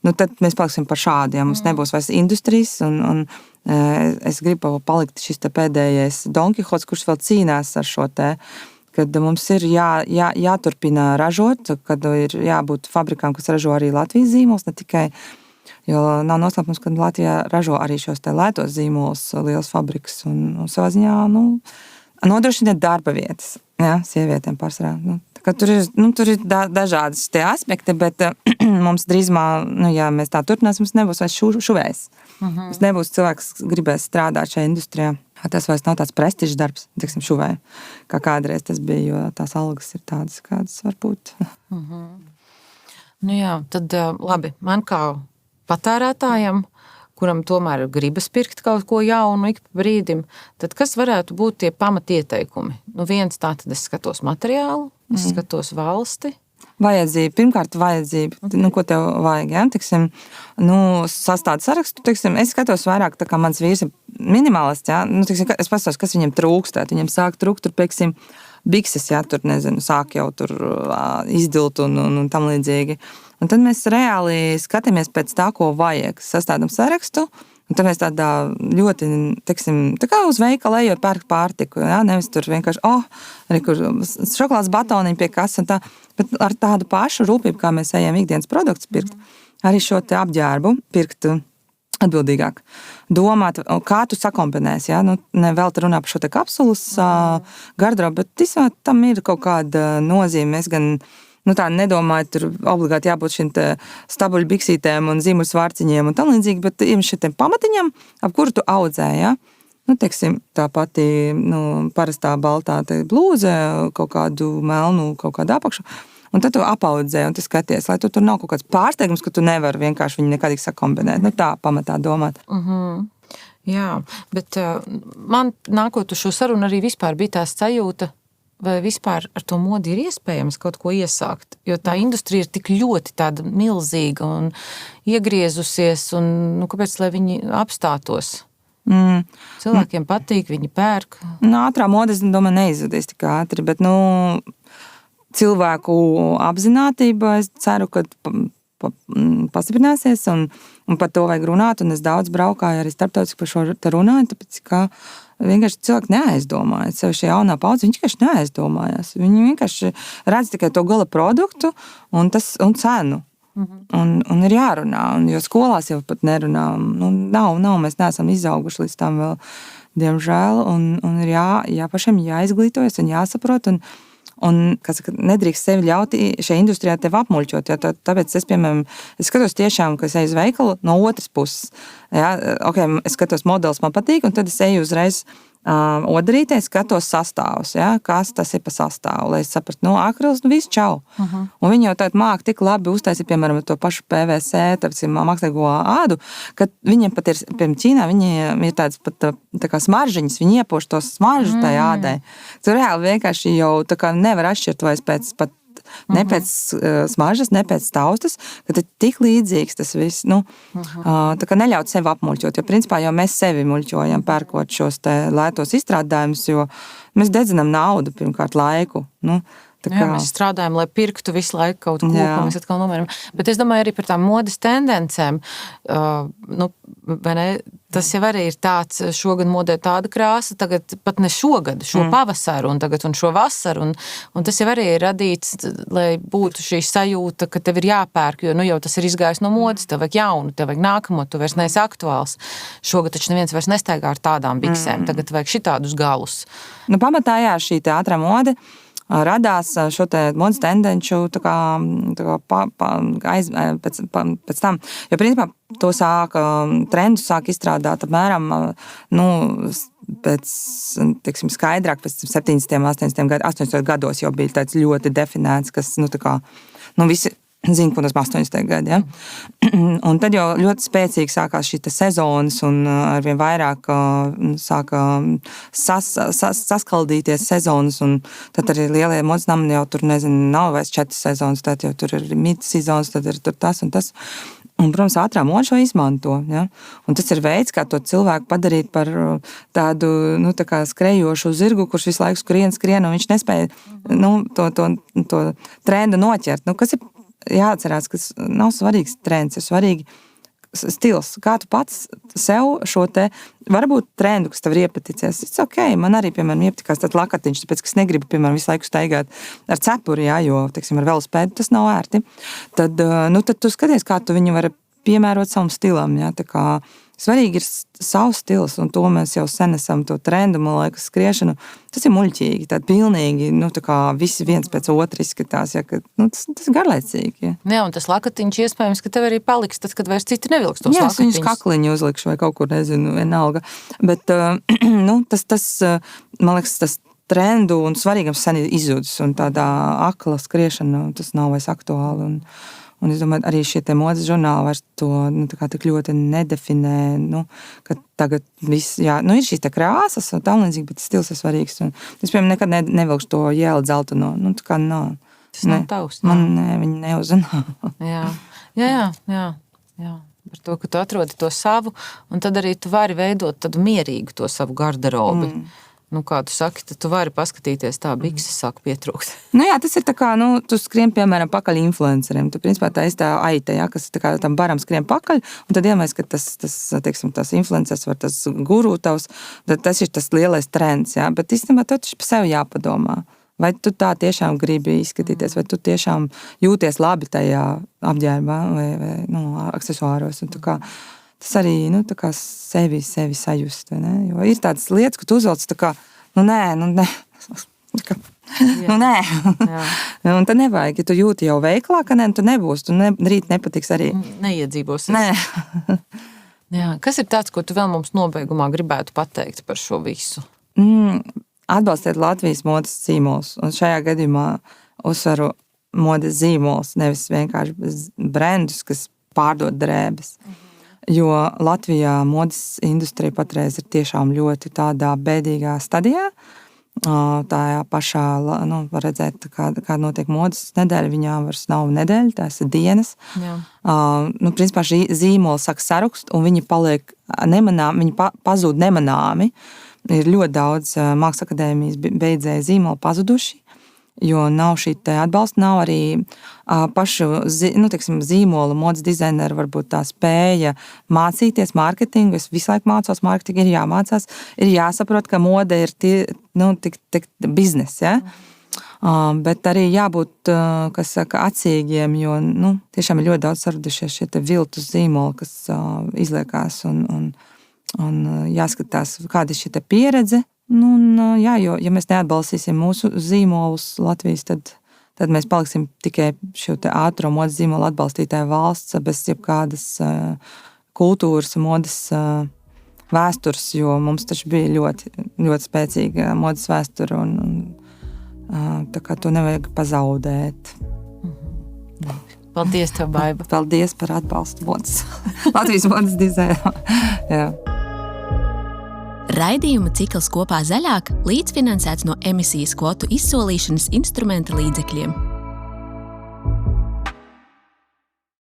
Tad mēs paliksim par šādiem. Mums nebūs vairs industrijas, un es gribu palikt šis te pēdējais Don Kihots, kurš vēl cīnās ar šo te, kad mums ir jāturpina ražot, kad ir jābūt fabrikām, kas ražo arī Latvijas zīmols, ne tikai. Jo nav noslēpums, ka Latvijā ražo arī šos te lētos zīmolus, liels fabriks un savā ziņā nodrošina darba vietas, ja, sievietēm pārsvarā. Tur ir dažādas tie aspekti, bet mums drīzumā, ja mēs tā turpināsim, mums nebūs vairs šuvējs. Mums nebūs cilvēks, kas gribēs strādāt šajā industrijā. Tas vairs nav tāds prestižs darbs, tiksim, šuvēja, kā kādreiz tas bija, jo tās algas ir tādas, kādas var būt. Jā, tad labi, man kā patērētājam, kuram tomēr gribas pirkt kaut ko jaunu ik pa brīdim, tad kas varētu būt tie pamatieteikumi? Viens tā, tad es skatos materiālu, es skatos valsti. Vajadzība, pirmkārt vajadzība, ko tev vajag, ja? Tiksim, sastādi sarakstu, tiksim, es skatos vairāk, tā kā mans vīrs ir minimalists, ja? Tiksim, es paskatos, kas viņam trūkstēt, viņam sāk trūkt, tur, pieksim, bikses, ja, tur, nezinu, sāk jau tur izdilt un tam līdzīgi. Un tad mēs reāli skatāmies pēc tā, ko vajag. Sastādam sarakstu, un tad mēs tādā ļoti, teiksim, tā kā uz veikalu ejot pērkt pārtiku, ja? Nevis tur vienkārši, arī kur šokolādes batoniņi pie kas un tā, bet ar tādu pašu rūpību, kā mēs ejam ikdienas produktus pirkt, arī šo te apģērbu pirkt atbildīgāk. Domāt, kā tu sakombinēsi, ja? Ne vēl te runā par šo te kapsulas garderobu, bet vismaz tam ir kaut kāda nozīme. Mēs gan tā nedomāju, tur obligāti jābūt šim te stabuļu biksītēm un zīmuļu svārciņiem un tam līdzīgi, bet ir šitiem pamatiņam, ap kuru tu audzē, ja? Teiksim, tā pati parastā baltā blūze, kaut kādu melnu, kaut kādu apakšu. Un tad tu apaudzē un tu skaties, lai tu tur nav kaut kāds pārsteigums, ka tu nevari vienkārši viņu nekādīgi sakombinēt. Tā pamatā domāt. Jā, bet man nākot uz šo sarunu arī vispār bija tās sajūta, vai vispār ar to modi ir iespējams kaut ko iesākt. Jo tā industrija ir tik ļoti tāda milzīga un iegriezusies, un kāpēc, lai viņi apstātos? Cilvēkiem patīk, viņi pērk. Ātrā mode, es domāju, neizvadīs tik ātri, bet, cilvēku apzinātība, es ceru, ka pastiprināsies un par to vajag runāt, un es daudz braukāju arī starptautiski par šo te runāju, tāpēc, ka vienkārši cilvēki neaizdomājas. Sevišķi jaunā paudze, viņi vienkārši neaizdomājas. Viņi vienkārši redz tikai to gala produktu un cenu. Un ir jārunā, jo skolās jau pat nerunā. Nav, mēs neesam izauguši līdz tam vēl, diemžēl, un ir pašiem jāizglītojas un jāsaprot, un nedrīkst sevi ļaut šajā industrijā tev apmuļķot, jo tāpēc es, piemēram, skatos tiešām, ka es eju uz veikalu no otras puses. Ja, es skatos modelis, man patīk, un tad es eju uzreiz odarītē, skatos sastāvus, ja, kas tas ir pa sastāvu, lai es sapratu, akrils, viss čau. Un viņi jau tātad māk tik labi uztaisīt, piemēram, to pašu PVC, tāpēc ir mākslīgo ādu, ka viņiem pat ir, piemēram, Ķīnā, viņiem ir tāds pat tā kā smaržģiņas, viņi iepoš to smaržu tai ādai. Tu reāli vienkārši jau tā kā nevar atšķirt vairs pēc pat ne pēc smaržas, ne pēc taustas, ka ir tik līdzīgs tas viss. Tā kā neļaut sevi apmuļķot, jo principā jau mēs sevi muļķojam, pērkot šos te lētos izstrādājumus, jo mēs dedzinām naudu, pirmkārt laiku. Mēs strādājam, lai pirktu visu laiku kaut ko, ko mēs atkal nomēram. Bet es domāju arī par tām modes tendencēm. Vai ne? Tas jau arī ir tāds, šogad modē tāda krāsa, tagad pat ne šogad, šo pavasaru un šo vasaru. Un tas jau arī ir radīts, lai būtu šī sajūta, ka tev ir jāpērk, jo jau tas ir izgājis no modes, tev vajag jaunu, tev vajag nākamo, tu vairs neesi aktuāls. Šogad taču neviens vairs nestaigā ar tādām biksēm, tagad vajag šitādus galus. Pamatā šī te ātrā mode radās šo te modes tendenču pēc tam. Jo, principā, to trendu sāk izstrādāt apmēram pēc, teiksim, skaidrāk, pēc 80. gados jau bija tāds ļoti definēts, kas, tā kā, visi zina, ko tas 80. gadi, ja? Un tad jau ļoti spēcīgi sākās šī sezonas un arvien vairāk sāka saskaldīties sezonas, un tad arī lielie modes nami jau tur, nav vairs 4 sezonas, tad jau tur ir mid-sezonas, tad ir tur tas un tas. Un, protams, ātrā moda šo izmanto. Ja? Un tas ir veids, kā to cilvēku padarīt par tādu tā kā skrejošu zirgu, kurš visu laiku skrien, un viņš nespēja to trendu noķert. Kas ir jāatcerās, ka nav svarīgs trends, ir svarīgi stils. Kā tu pats sev šo varbūt trendu, kas tev ir iepaticies. Tas ok, man arī, piemēram, iepatikās tāds lakatiņš, tāpēc, ka es negribu, piemēram, visu laiku staigāt ar cepuri, jo, teiksim, ar velospēdu tas nav ērti. Tad tu skaties, kā tu viņu vari piemērot savam stilam, tā kā svarīgi ir savs stils, un to mēs jau sen esam to trendu, man liekas, skriešanu. Tas ir muļķīgi, tād pilnīgi, tā kā visi viens pēc otra izskatās, ka tas ir garlaicīgi. Jā, un tas lakatiņš iespējams, ka tev arī paliks, tad, kad vairs citi nevilks tos lakatiņus. Jā, viņus kakliņu uzlikšu vai kaut kur, nezinu, vienalga. Bet, tas, man liekas, tas trendu un svarīgams sen ir izzudis, un tādā akla skriešana, tas nav vairs aktuāli, un es domāju, arī šie modes žurnāli vairs to tik ļoti nedefinē, ka tagad viss, ir šīs krāsas un tam līdzīgi, bet stils ir svarīgs. Un es, piemēram, nekad nevilkšu to jēlu dzelteno. Tā kā nav. Tas nav tavs. Viņi neuzrunā. Jā. Par to, ka tu atrodi to savu, un tad arī tu vari veidot tādu mierīgu to savu garderobi. Kā tu saki, tad tu vari paskatīties tā, bikses sāk pietrūkt. Jā, tas ir tā kā, tu skrien, piemēram, pakaļ influenceriem. Tu, principā, tā ir tā aita, kas tā kā tam baram skrien pakaļ, un tad iedomājies, ka tas influencers vai tas guru tavs, tad tas ir tas lielais trends, bet īstenībā tu taču par sevi jāpadomā. Vai tu tā tiešām gribi izskatīties, vai tu tiešām jūties labi tajā apģērbā vai aksesuāros, un tā kā tas arī, tā kā sevi sajust, vai ne? Jo ir tādas lietas, ka tu uzvelc tā kā, nē. Un tad nevajag, ja tu jūti jau veiklā, ka tu nebūsi, tu rīt nepatiks arī. Neiedzīvosies. Nē. Jā. Kas ir tāds, ko tu vēl mums nobeigumā gribētu pateikt par šo visu? Atbalstiet Latvijas modes zīmolus, un šajā gadījumā uzsveru modes zīmolus, nevis vienkārši brendus, kas pārdod drēbes. Jo Latvijā modes industrija patreiz ir tiešām ļoti tādā bēdīgā stadijā. Tajā pašā, var redzēt, kā notiek modes nedēļa, viņām vairs nav nedēļa, tās ir dienas. Principā šī zīmola saka sarukst, un viņi paliek nemanāmi, viņi pazūd nemanāmi. Ir ļoti daudz Mākslas akadēmijas beidzēju zīmolu pazuduši, jo nav šī atbalsta, nav arī pašu zīmola modes dizaineru varbūt tā spēja mācīties mārketingu. Es visu laiku mācos mārketingu, ir jāmācās, ir jāsaprot, ka mode ir tik biznes, ja? Bet arī jābūt, kas saka, atsīgiem, jo tiešām ir ļoti daudz saradušies šie viltus zīmoli, kas izliekās un jāskatās, kāda ir šī pieredze. Jo, ja mēs neatbalstīsim mūsu zīmolus Latvijas, tad mēs paliksim tikai šo ātro modes zīmolu atbalstītāju valsts bez jebkādas kultūras, modes vēstures, jo mums taču bija ļoti, ļoti spēcīga modes vēsture, un tā kā to nevajag pazaudēt. Paldies tev, Baiba. Paldies par atbalstu modes. Latvijas modes dizainā. Jā. Raidījuma cikls Kopā zaļāk līdzfinansēts no emisijas kvotu izsolīšanas instrumenta līdzekļiem.